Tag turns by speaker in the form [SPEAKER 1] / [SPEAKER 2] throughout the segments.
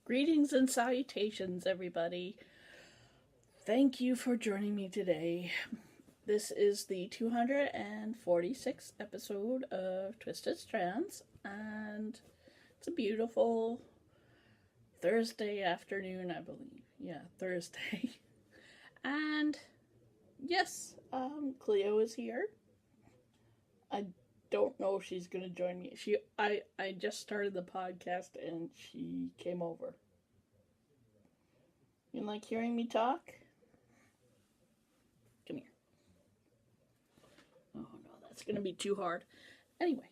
[SPEAKER 1] Greetings and salutations, everybody. Thank you for joining me today. This is the 246th episode of Twisted Strands, and it's a beautiful Thursday afternoon, I believe. Yeah, Thursday. And yes, Cleo is here. I don't know if she's gonna join me. I just started the podcast and she came over. You like hearing me talk? Come here. Oh no, that's gonna be too hard. Anyway,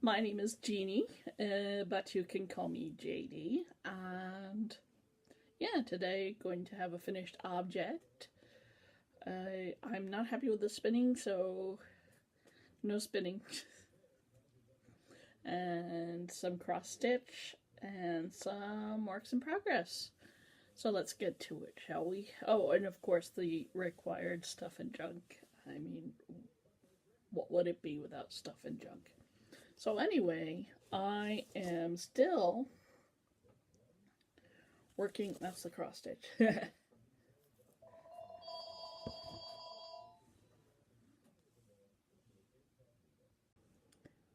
[SPEAKER 1] my name is Jeannie, but you can call me JD. And yeah, today going to have a finished object. I'm not happy with the spinning, so no spinning. And some cross stitch and some works in progress. So let's get to it, shall we? Oh, and of course the required stuff and junk. I mean, what would it be without stuff and junk? So anyway, I am still working. That's the cross stitch.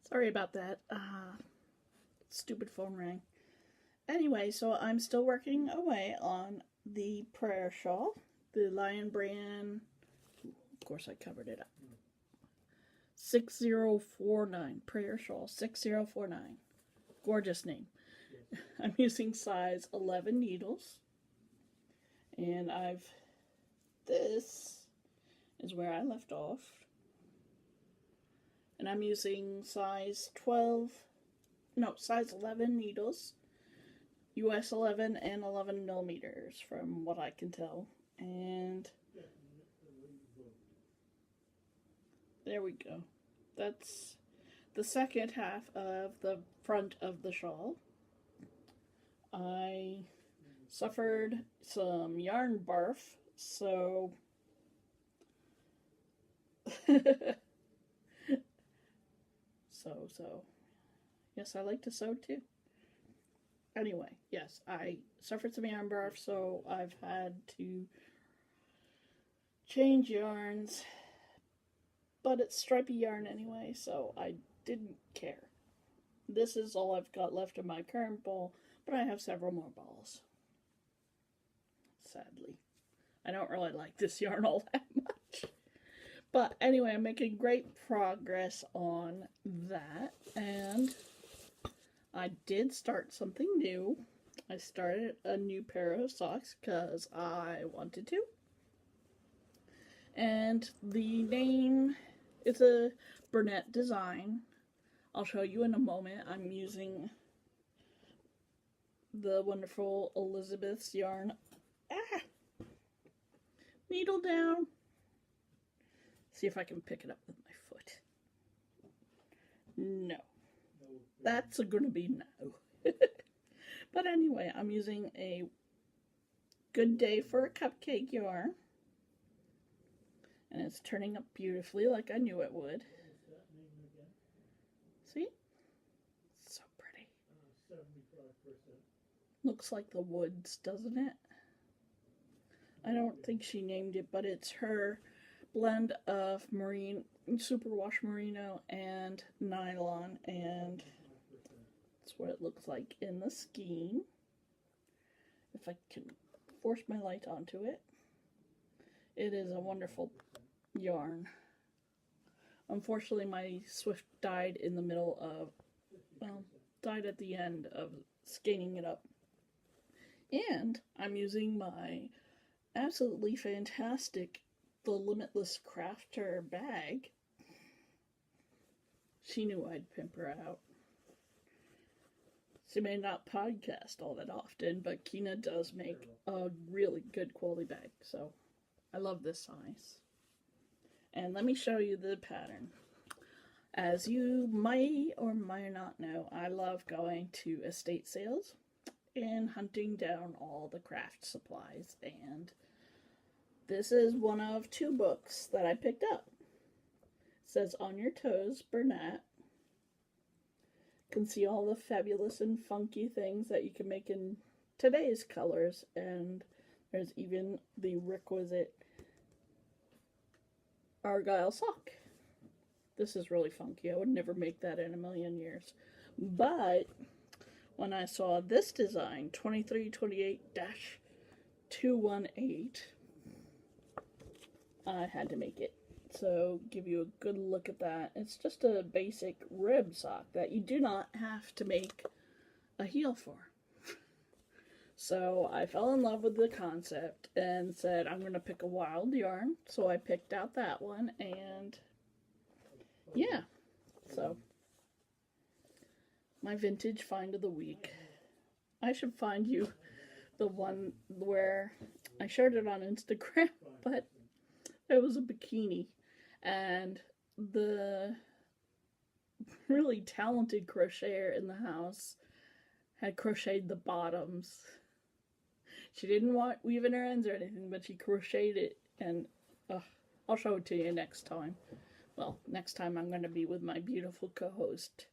[SPEAKER 1] Sorry about that. Stupid phone rang. Anyway, so I'm still working away on the prayer shawl, the Lion Brand. Of course, I covered it up. 6049 prayer shawl 6049. Gorgeous name. I'm using size 11 needles, and this is where I left off, and I'm using size 11 needles, US 11 and 11 millimeters from what I can tell. And there we go. That's the second half of the front of the shawl. I suffered some yarn barf, so so yes, I like to sew too. Anyway, yes, I suffered some yarn barf, so I've had to change yarns, but it's stripy yarn anyway, so I didn't care. This is all I've got left of my current ball, but I have several more balls. Sadly, I don't really like this yarn all that much. But anyway, I'm making great progress on that, and I did start something new. I started a new pair of socks because I wanted to. And the name is a brunette design. I'll show you in a moment. I'm using the wonderful Elizabeth's yarn. Needle down. See if I can pick it up with my foot. No. That's gonna be no. But anyway, I'm using a Good Day for a Cupcake yarn. And it's turning up beautifully like I knew it would. See? So pretty. Looks like the woods, doesn't it? I don't think she named it, but it's her blend of superwash merino and nylon, and that's what it looks like in the skein. If I can force my light onto it. It is a wonderful yarn. Unfortunately, my Swift died in the middle of, died at the end of skinning it up. And I'm using my absolutely fantastic The Limitless Crafter bag. She knew I'd pimp her out. She may not podcast all that often, but Kina does make a really good quality bag, so I love this size. And let me show you the pattern. As you might or might not know, I love going to estate sales and hunting down all the craft supplies, and this is one of two books that I picked up. It says On Your Toes, Bernat. can see all the fabulous and funky things that you can make in today's colors, and there's even the requisite Argyle Sock. This is really funky. I would never make that in a million years. But when I saw this design, 2328-218, I had to make it. So give you a good look at that. It's just a basic rib sock that you do not have to make a heel for. So I fell in love with the concept and said, I'm going to pick a wild yarn. So I picked out that one, and yeah, so my vintage find of the week. I should find you the one where I shared it on Instagram, but it was a bikini, and the really talented crocheter in the house had crocheted the bottoms. She didn't want weaving her ends or anything, but she crocheted it, and I'll show it to you next time. Well, next time I'm going to be with my beautiful co-host,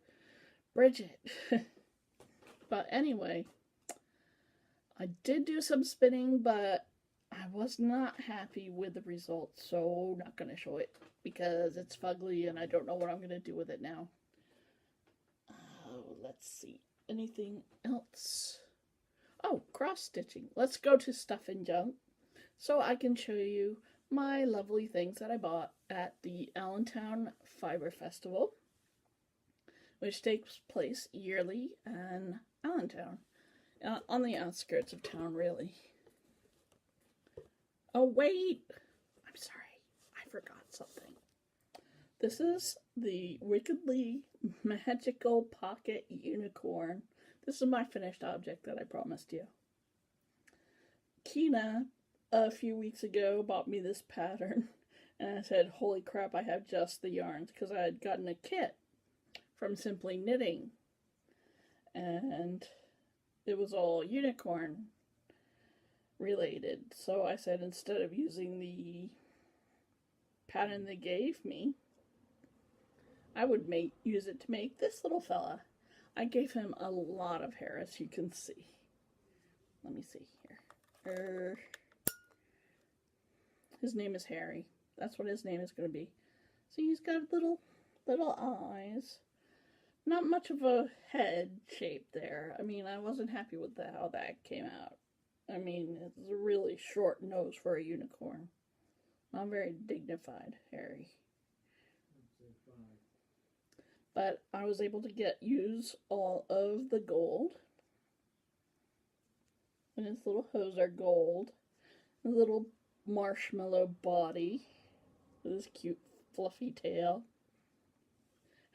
[SPEAKER 1] Bridget. But anyway, I did do some spinning, but I was not happy with the results, so not going to show it because it's fugly and I don't know what I'm going to do with it now. Let's see. Anything else? Oh, cross-stitching. Let's go to Stuff and Junk so I can show you my lovely things that I bought at the Allentown Fiber Festival, which takes place yearly in Allentown, on the outskirts of town, really. Oh, wait! I'm sorry, I forgot something. This is the Wickedly Magical Pocket Unicorn. This is my finished object that I promised you. Kina, a few weeks ago, bought me this pattern, and I said, holy crap, I have just the yarns, because I had gotten a kit from Simply Knitting, and it was all unicorn related. So I said, instead of using the pattern they gave me, I would use it to make this little fella. I gave him a lot of hair, as you can see. Let me see here. His name is Harry. That's what his name is going to be. So he's got little eyes. Not much of a head shape there. I mean, I wasn't happy with how that came out. I mean, it's a really short nose for a unicorn. Not very dignified, Harry. But I was able to use all of the gold. And his little hose are gold. A little marshmallow body with his cute fluffy tail.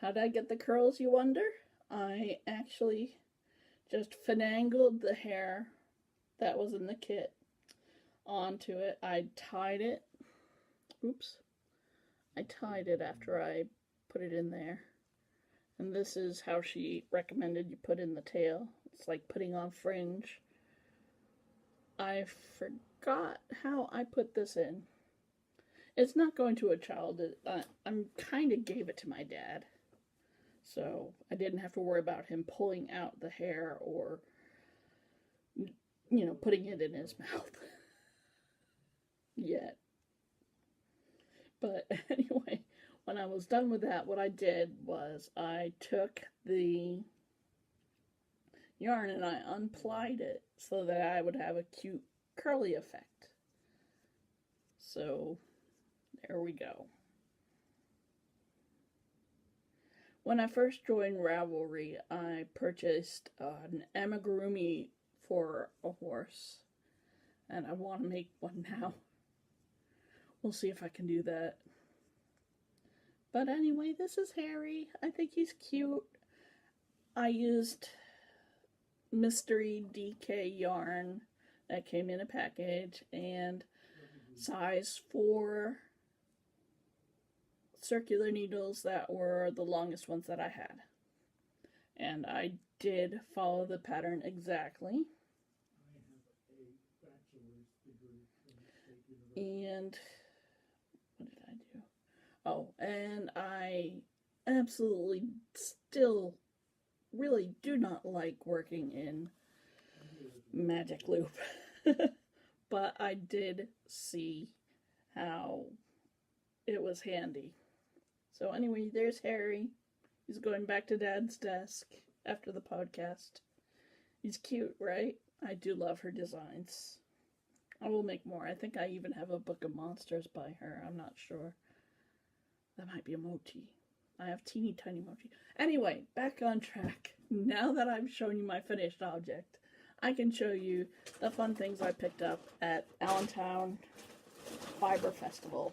[SPEAKER 1] How did I get the curls, you wonder? I actually just finagled the hair that was in the kit onto it. I tied it. Oops. I tied it after I put it in there. And this is how she recommended you put in the tail. It's like putting on fringe. I forgot how I put this in. It's not going to a child. I'm kind of gave it to my dad. So I didn't have to worry about him pulling out the hair or, you know, putting it in his mouth yet. But anyway, when I was done with that, what I did was I took the yarn and I unplied it so that I would have a cute curly effect. So there we go. When I first joined Ravelry, I purchased an amigurumi for a horse, and I want to make one now. We'll see if I can do that. But anyway, this is Harry. I think he's cute. I used mystery DK yarn that came in a package and size 4 circular needles that were the longest ones that I had. And I did follow the pattern exactly. And what did I do? Oh, and I absolutely still really do not like working in magic loop. But I did see how it was handy. So anyway, there's Harry. He's going back to Dad's desk after the podcast. He's cute, right? I do love her designs. I will make more. I think I even have a book of monsters by her. I'm not sure. That might be a mochi. I have teeny tiny mochi. Anyway, back on track. Now that I've shown you my finished object, I can show you the fun things I picked up at Allentown Fiber Festival.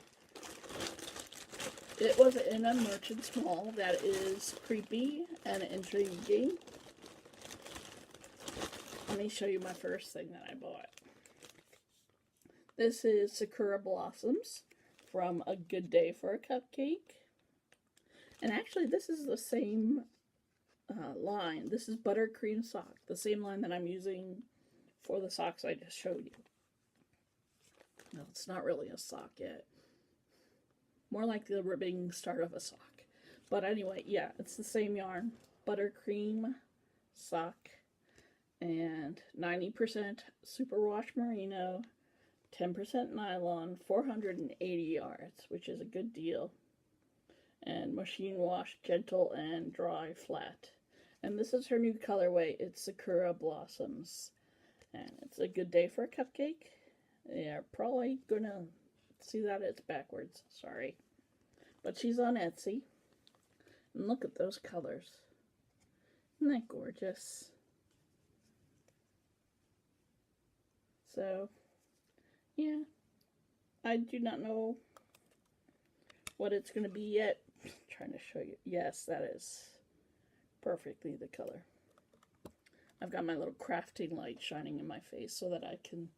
[SPEAKER 1] It was in a merchant's mall that is creepy and intriguing. Let me show you my first thing that I bought. This is Sakura Blossoms from A Good Day for a Cupcake. And actually, this is the same line. This is Buttercream Sock, the same line that I'm using for the socks I just showed you. No, it's not really a sock yet. More like the ribbing start of a sock. But anyway, yeah, it's the same yarn. Buttercream Sock. And 90% superwash merino, 10% nylon, 480 yards, which is a good deal. And machine wash, gentle and dry flat. And this is her new colorway. It's Sakura Blossoms. And it's a good day for a cupcake. Yeah, probably gonna see that it's backwards. Sorry. But she's on Etsy. And look at those colors. Isn't that gorgeous? So, yeah. I do not know what it's going to be yet. I'm trying to show you. Yes, that is perfectly the color. I've got my little crafting light shining in my face so that I can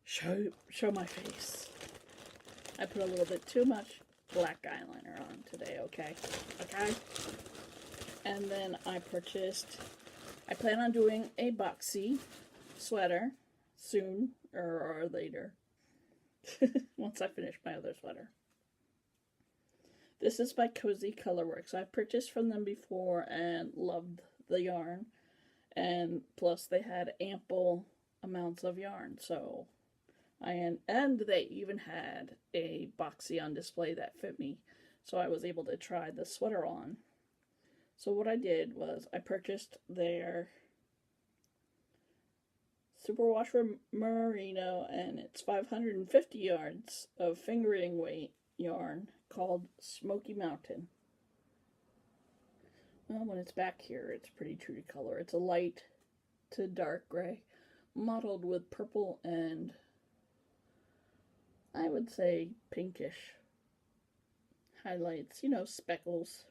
[SPEAKER 1] show my face. I put a little bit too much black eyeliner on today, okay? Okay? And then I plan on doing a boxy sweater soon, or later. Once I finish my other sweater. This is by Cozy Colorworks. I've purchased from them before and loved the yarn. And plus they had ample amounts of yarn. So and they even had a boxy on display that fit me. So I was able to try the sweater on. So what I did was I purchased their superwash merino, and it's 550 yards of fingering weight yarn called Smoky Mountain. Well, when it's back here, it's pretty true to color. It's a light to dark gray, mottled with purple and I would say pinkish highlights, you know, speckles.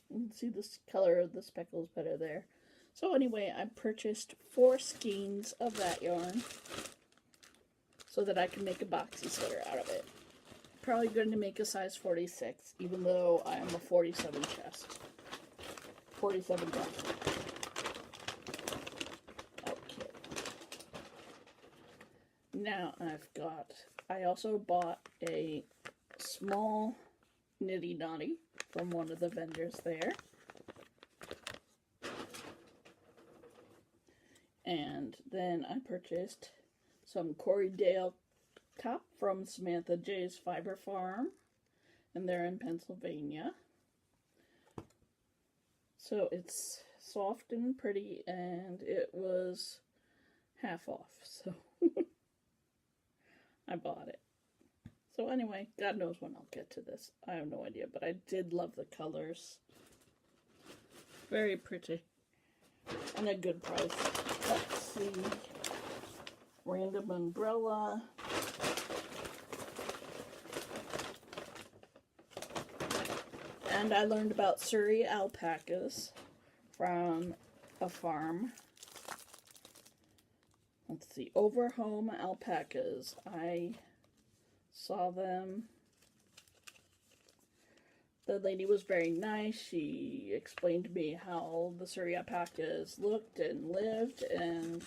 [SPEAKER 1] You can see the color of the speckles better there. So anyway, I purchased 4 skeins of that yarn so that I can make a boxy sweater out of it. Probably going to make a size 46, even though I am a 47 chest. 47 chest. Okay. Now I also bought a small nitty knotty from one of the vendors there. And then I purchased some Corriedale top from Samantha J's Fiber Farm, and they're in Pennsylvania. So it's soft and pretty, and it was half off, so I bought it. So anyway, God knows when I'll get to this. I have no idea, but I did love the colors. Very pretty. And a good price. Let's see. Random umbrella. And I learned about Surrey alpacas from a farm. Let's see. Overhome alpacas. I saw them. The lady was very nice. She explained to me how the Surrey alpacas looked and lived, and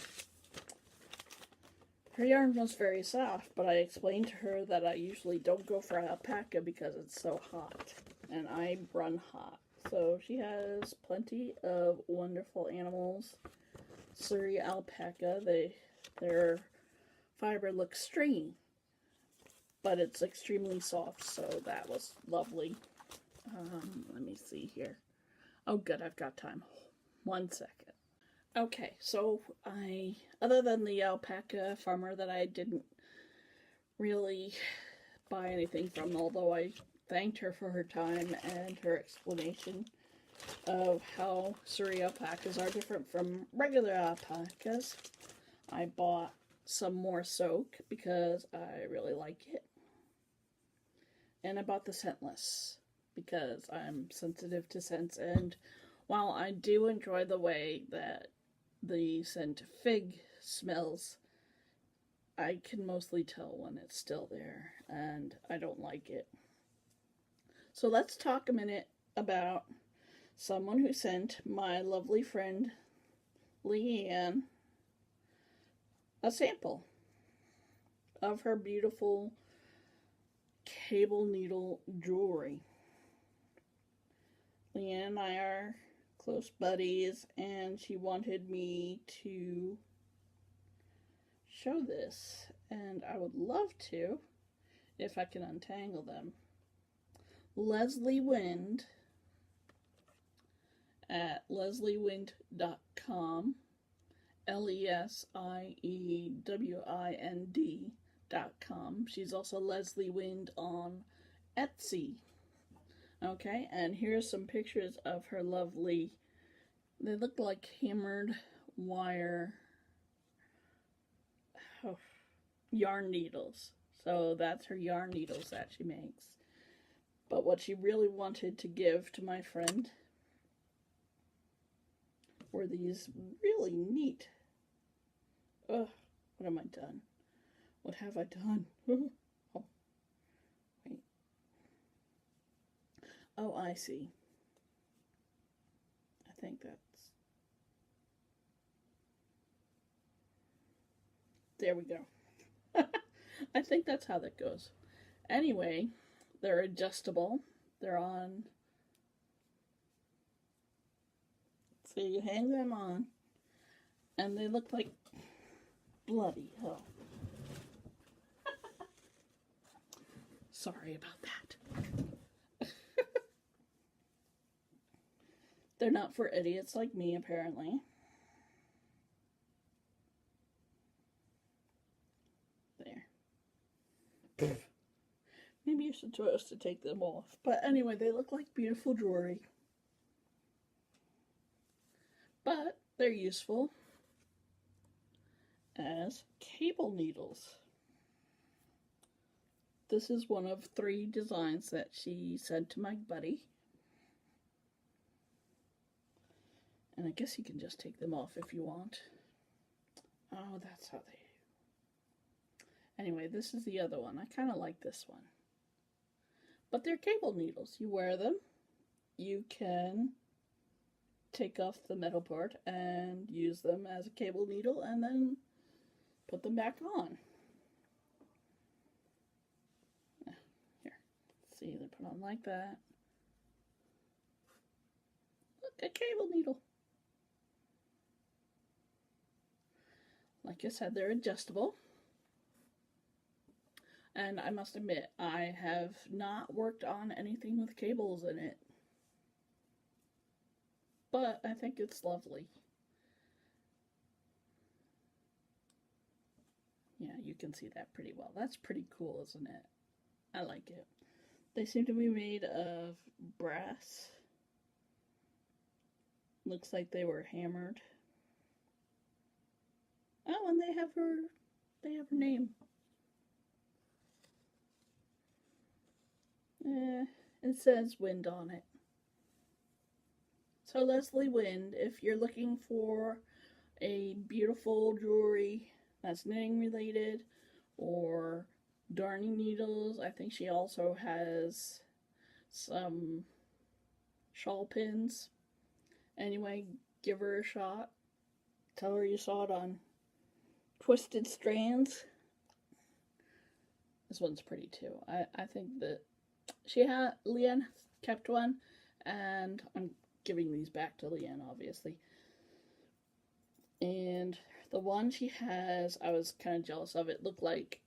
[SPEAKER 1] her yarn was very soft, but I explained to her that I usually don't go for alpaca because it's so hot, and I run hot, So she has plenty of wonderful animals. Surrey alpaca, their fiber looks stringy, but it's extremely soft, so that was lovely. Let me see here. Oh, good, I've got time. 1 second. Okay, so other than the alpaca farmer that I didn't really buy anything from, although I thanked her for her time and her explanation of how Surrey alpacas are different from regular alpacas, I bought some more soak because I really like it. And I bought the scentless because I'm sensitive to scents, and while I do enjoy the way that the scent fig smells, I can mostly tell when it's still there, and I don't like it. So let's talk a minute about someone who sent my lovely friend Leanne a sample of her beautiful cable needle jewelry. Leanne and I are close buddies, and she wanted me to show this, and I would love to if I can untangle them. Leslie Wind at lesliewind.com, LESIEWIND.com. She's also Leslie Wind on Etsy. Okay, and here's some pictures of her lovely, they look like hammered wire yarn needles. So that's her yarn needles that she makes. But what she really wanted to give to my friend were these really neat, what am I done? What have I done? Oh, wait. Oh, I see. I think that's, there we go. I think that's how that goes. Anyway, they're adjustable. They're on, so you hang them on, and they look like bloody hell. Sorry about that. They're not for idiots like me, apparently. There. Maybe you're supposed to take them off. But anyway, they look like beautiful jewelry. But they're useful as cable needles. This is one of 3 designs that she sent to my buddy. And I guess you can just take them off if you want. Oh, that's how they... Anyway, this is the other one. I kind of like this one. But they're cable needles. You wear them. You can take off the metal part and use them as a cable needle and then put them back on. Here. See, they put on like that. Look, a cable needle. Like I said, they're adjustable. And I must admit, I have not worked on anything with cables in it. But I think it's lovely. Yeah, you can see that pretty well. That's pretty cool, isn't it? I like it. They seem to be made of brass. Looks like they were hammered. Oh, and they have her name. It says Wind on it. So Leslie Wind, if you're looking for a beautiful jewelry that's knitting related or darning needles, I think she also has some shawl pins. Anyway, give her a shot. Tell her you saw it on Twisted Strands. This one's pretty too. I think that Leanne kept one, and I'm giving these back to Leanne, obviously. And the one she has, I was kind of jealous of. It looked like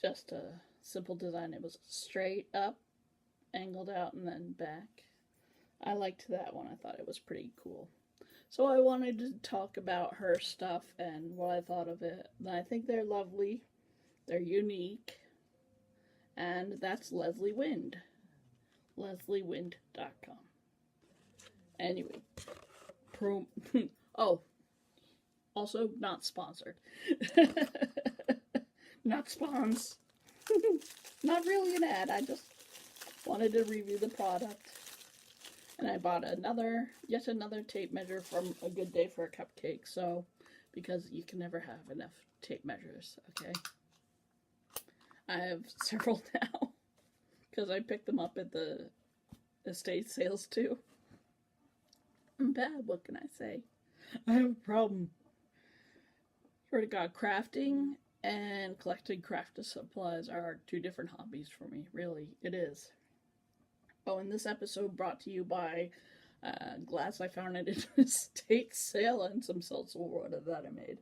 [SPEAKER 1] just a simple design. It was straight up, angled out, and then back. I liked that one. I thought it was pretty cool. So I wanted to talk about her stuff and what I thought of it. I think they're lovely. They're unique. And that's Leslie Wind. LeslieWind.com. Anyway. Oh. Also not sponsored. Not spawns. Not really an ad. I just wanted to review the product. And I bought yet another tape measure from A Good Day for a Cupcake. So, because you can never have enough tape measures, okay? I have several now. Because I picked them up at the estate sales too. I'm bad, what can I say? I have a problem. Swear to God, crafting and collecting craft supplies are two different hobbies for me. Really, it is. Oh, and this episode brought to you by glass I found at an estate sale and some seltzer water that I made.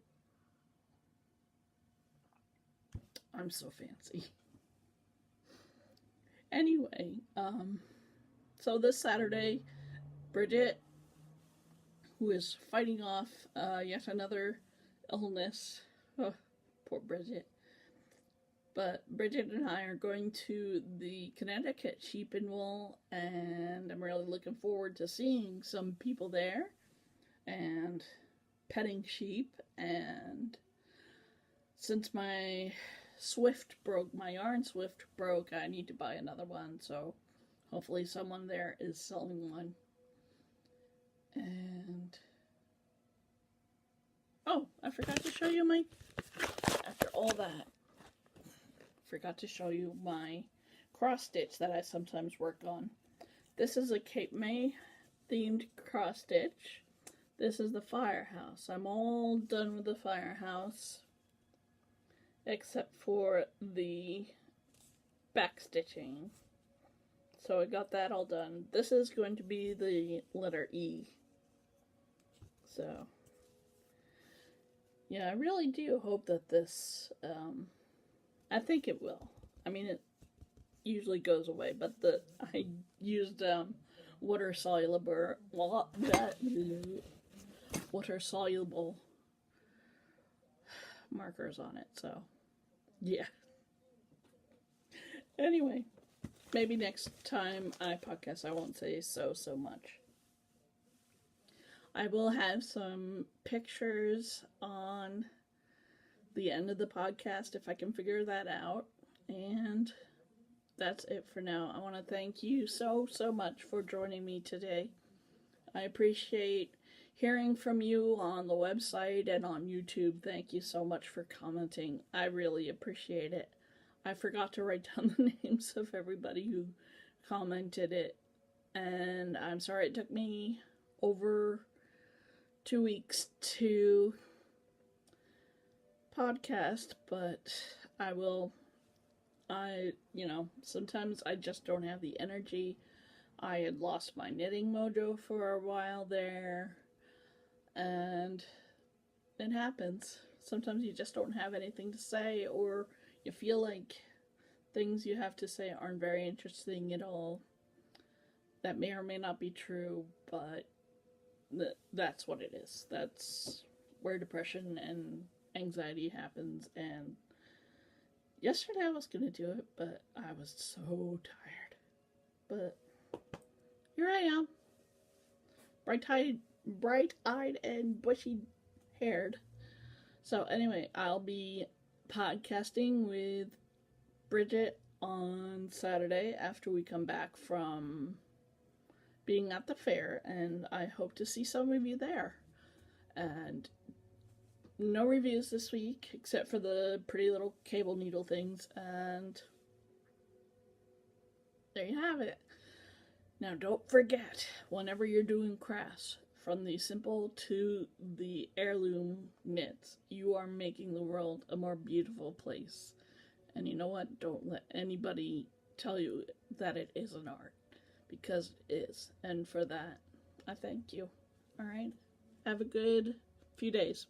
[SPEAKER 1] I'm so fancy. Anyway, so this Saturday, Bridget, who is fighting off yet another illness, oh, poor Bridget, but Bridget and I are going to the Connecticut Sheep and Wool, and I'm really looking forward to seeing some people there, and petting sheep, and since my yarn Swift broke, I need to buy another one, so hopefully someone there is selling one. And oh, I forgot to show you after all that, forgot to show you my cross stitch that I sometimes work on. This is a Cape May themed cross stitch. This is the firehouse. I'm all done with the firehouse except for the back stitching. So I got that all done. This is going to be the letter E. So yeah, I really do hope that this, I think it will. I mean, it usually goes away, but I used water soluble markers on it, so yeah. Anyway, maybe next time I podcast I won't say so much. I will have some pictures on the end of the podcast if I can figure that out. And that's it for now. I want to thank you so much for joining me today. I appreciate hearing from you on the website and on YouTube. Thank you so much for commenting. I really appreciate it. I forgot to write down the names of everybody who commented it, and I'm sorry it took me over 2 weeks to podcast, but sometimes I just don't have the energy. I had lost my knitting mojo for a while there, and it happens. Sometimes you just don't have anything to say, or you feel like things you have to say aren't very interesting at all. That may or may not be true, but that's what it is. That's where depression and anxiety happens. And yesterday I was going to do it, but I was so tired. But here I am, bright-eyed and bushy-haired. So anyway, I'll be podcasting with Bridget on Saturday after we come back from being at the fair, and I hope to see some of you there. And no reviews this week, except for the pretty little cable needle things, and there you have it. Now don't forget, whenever you're doing crafts, from the simple to the heirloom knits, you are making the world a more beautiful place. And you know what? Don't let anybody tell you that it isn't art, because it is. And for that, I thank you. Alright? Have a good few days.